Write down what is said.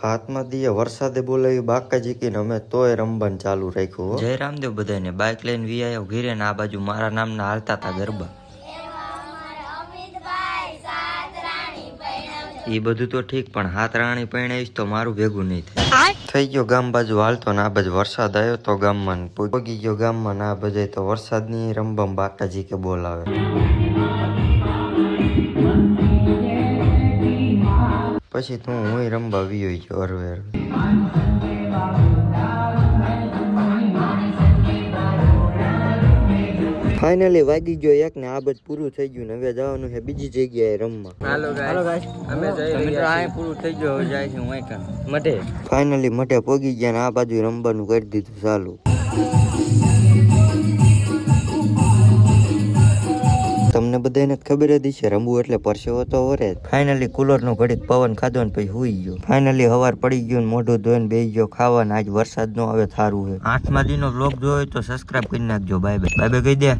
હાથમાં દીએ વરસાદે બોલાવી બાકાજી કીને અમે તોય રમવાનું ચાલુ રાખ્યું. જય રામદેવ બધાને. બાઇક લઈને વી આવ્યો ઘીરે ને આ બાજુ મારા નામના હાલતા હતા ગરબા. એ બધું તો ઠીક, પણ હાથ રાણી પરણાવીશ તો મારું ભેગું નહીં થાય. થઈ ગયો ગામ બાજુ હાલતો ને આ બાજુ વરસાદ આવ્યો તો ગામમાં પોગી ગયો ગામમાં ને આ બધે તો વરસાદની રંબમ બાકાજી કે બોલાવે. પછી તું હું રમવા વિયો ગયો હરવે. ફાઇનલી વાગી ગયો એક ને આ બધું પૂરું થઈ ગયું ને હવે જવાનું છે બીજી જગ્યાએ રમવા. હાલો ગાઈસ અમે જઈ રહ્યા છીએ. પૂરું થઈ ગયું હવે જાય છે હું એકન મઢે. ફાઇનલી મઢે પોગી ગયા ને આ બાજુ રમવાનું કરી દીધું ચાલુ. તમને બધાને ખબર જ છે રમવું એટલે પરસેવો તો વરે. ફાઇનલી કુલર નો ઘડીક પવન ખાધો ને પછી હુઈ ગયો. ફાઇનલી હવાર પડી ગયું ને મોઢું ધોઈને બેસી ગયો ખાવા ને આજ વરસાદ નો હવે થારું છે. 8મા દી નો વ્લોગ જોયો તો સબસ્ક્રાઇબ કરી નાખજો. Bye bye. બાય બાય કહી દે.